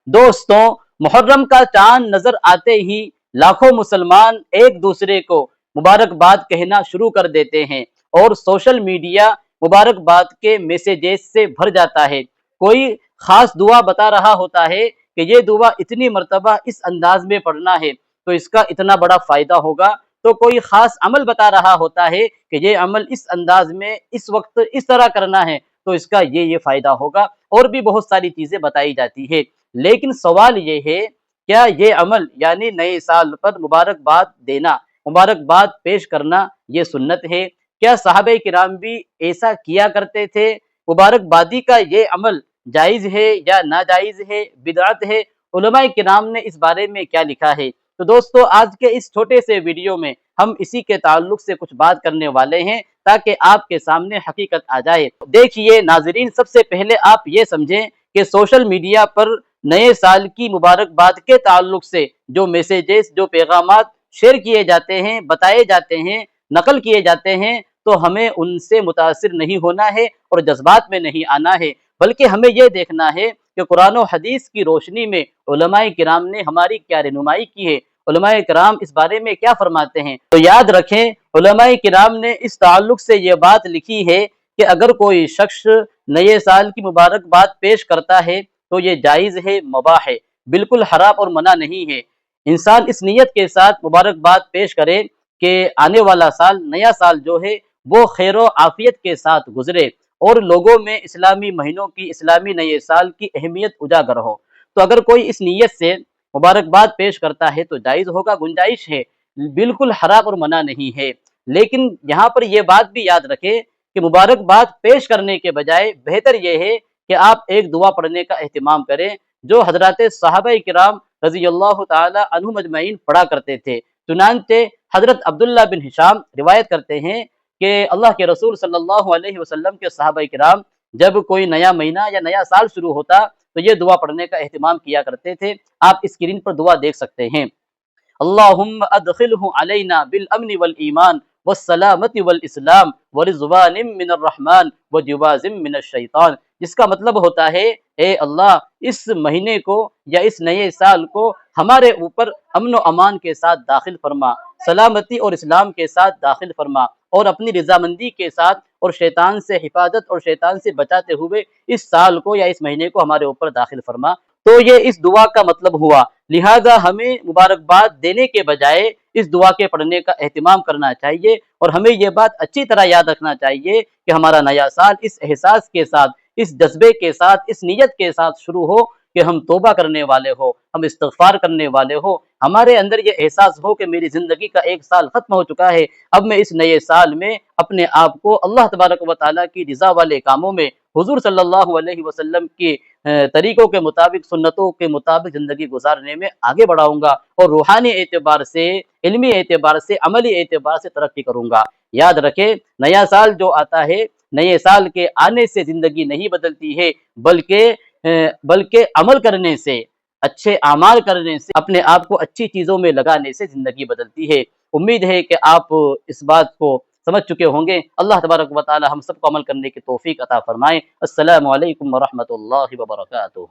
दोस्तों, मुहर्रम का चांद नजर आते ही लाखों मुसलमान एक दूसरे को मुबारकबाद कहना शुरू कर देते हैं और सोशल मीडिया मुबारकबाद के मैसेजेस से भर जाता है। कोई खास दुआ बता रहा होता है कि ये दुआ इतनी मर्तबा इस अंदाज में पढ़ना है तो इसका इतना बड़ा फायदा होगा। तो कोई खास अमल बता रहा होता है कि ये अमल इस अंदाज में इस वक्त इस तरह करना है तो इसका ये फायदा होगा, और भी बहुत सारी चीजें बताई जाती है। लेकिन सवाल ये है, क्या ये अमल यानी नए साल पर मुबारकबाद देना, मुबारकबाद पेश करना, ये सुन्नत है? क्या सहाबे किराम भी ऐसा किया करते थे? मुबारकबादी का ये अमल जायज है या नाजायज है, बिदअत है? उलमाए किराम ने इस बारे में क्या लिखा है? तो दोस्तों, आज के इस छोटे से वीडियो में हम इसी के ताल्लुक से कुछ बात करने वाले हैं ताकि आपके सामने हकीकत आ जाए। देखिए नाजरीन, सबसे पहले आप ये समझें कि सोशल मीडिया पर नए साल की मुबारकबाद के ताल्लुक से जो मैसेजेस, जो पैगामात शेयर किए जाते हैं, बताए जाते हैं, नकल किए जाते हैं, तो हमें उनसे मुतासिर नहीं होना है और जज्बात में नहीं आना है, बल्कि हमें यह देखना है कि कुरान और हदीस की रोशनी में उलमाए किराम ने हमारी क्या रहनुमाई की है, उलमाए किराम इस बारे में क्या फरमाते हैं। तो याद रखें, उलमाए किराम ने इस ताल्लुक से ये बात लिखी है कि अगर कोई शख्स नए साल की मुबारकबाद पेश करता है तो ये जायज़ है, मुबाह है, बिल्कुल हराम और मना नहीं है। इंसान इस नीयत के साथ मुबारकबाद पेश करे कि आने वाला साल, नया साल जो है वो खैर व आफियत के साथ गुजरे और लोगों में इस्लामी महीनों की, इस्लामी नए साल की अहमियत उजागर हो। तो अगर कोई इस नीयत से मुबारकबाद पेश करता है तो जायज़ होगा, गुंजाइश है, बिल्कुल हराम और मना नहीं है। लेकिन यहाँ पर यह बात भी याद रखें कि मुबारकबाद पेश करने के बजाय बेहतर यह है कि आप एक दुआ पढ़ने का एहतमाम करें जो हजरत सहाबाए किराम रज़ियल्लाहु ताला अन्हुम अजमईन पढ़ा करते थे। चुनांचे हजरत अब्दुल्ला बिन हिशाम रिवायत करते हैं कि अल्लाह के रसूल सल्लल्लाहु अलैहि वसल्लम के सहाबाए किराम जब कोई नया महीना या नया साल शुरू होता तो ये दुआ पढ़ने का एहतमाम किया करते थे। आप स्क्रीन पर दुआ देख सकते हैं। अल्लाहुम्मा अदखिलहु अलैना बिल अम्नि वल ईमान वस्सलामति वल इस्लाम व रिज़वानिम मिनर रहमान व जवाजिम मिनश शैतान, जिसका मतलब होता है, ए अल्लाह, इस महीने को या इस नए साल को हमारे ऊपर अमन व अमान के साथ दाखिल फरमा, सलामती और इस्लाम के साथ दाखिल फरमा और अपनी रजामंदी के साथ और शैतान से हिफाजत और शैतान से बचाते हुए इस साल को या इस महीने को हमारे ऊपर दाखिल फरमा। तो ये इस दुआ का मतलब हुआ। लिहाजा हमें मुबारकबाद देने के बजाय इस दुआ के पढ़ने का एहतमाम करना चाहिए और हमें यह बात अच्छी तरह याद रखना चाहिए कि हमारा नया साल इस एहसास के साथ, इस जज्बे के साथ, इस नीयत के साथ शुरू हो कि हम तौबा करने वाले हो, हम इस्तिग़फ़ार करने वाले हो, हमारे अंदर ये एहसास हो कि मेरी ज़िंदगी का एक साल ख़त्म हो चुका है, अब मैं इस नए साल में अपने आप को अल्लाह तबारक व तआला की रिज़ा वाले कामों में, हुज़ूर सल्लल्लाहु अलैहि वसल्लम की तरीक़ों के मुताबिक, सुन्नतों के मुताबिक ज़िंदगी गुजारने में आगे बढ़ाऊँगा और रूहानी एतबार से, इल्मी एतबार से, अमली एतबार से तरक्की करूँगा। याद रखें, नया साल जो आता है, नए साल के आने से ज़िंदगी नहीं बदलती है, बल्कि अमल करने से, अच्छे आमाल करने से, अपने आप को अच्छी चीज़ों में लगाने से ज़िंदगी बदलती है। उम्मीद है कि आप इस बात को समझ चुके होंगे। अल्लाह तबारक व तआला हम सबको अमल करने की तौफीक अता फरमाए। अस्सलामु अलैकुम व रहमतुल्लाहि व बरकातुहू।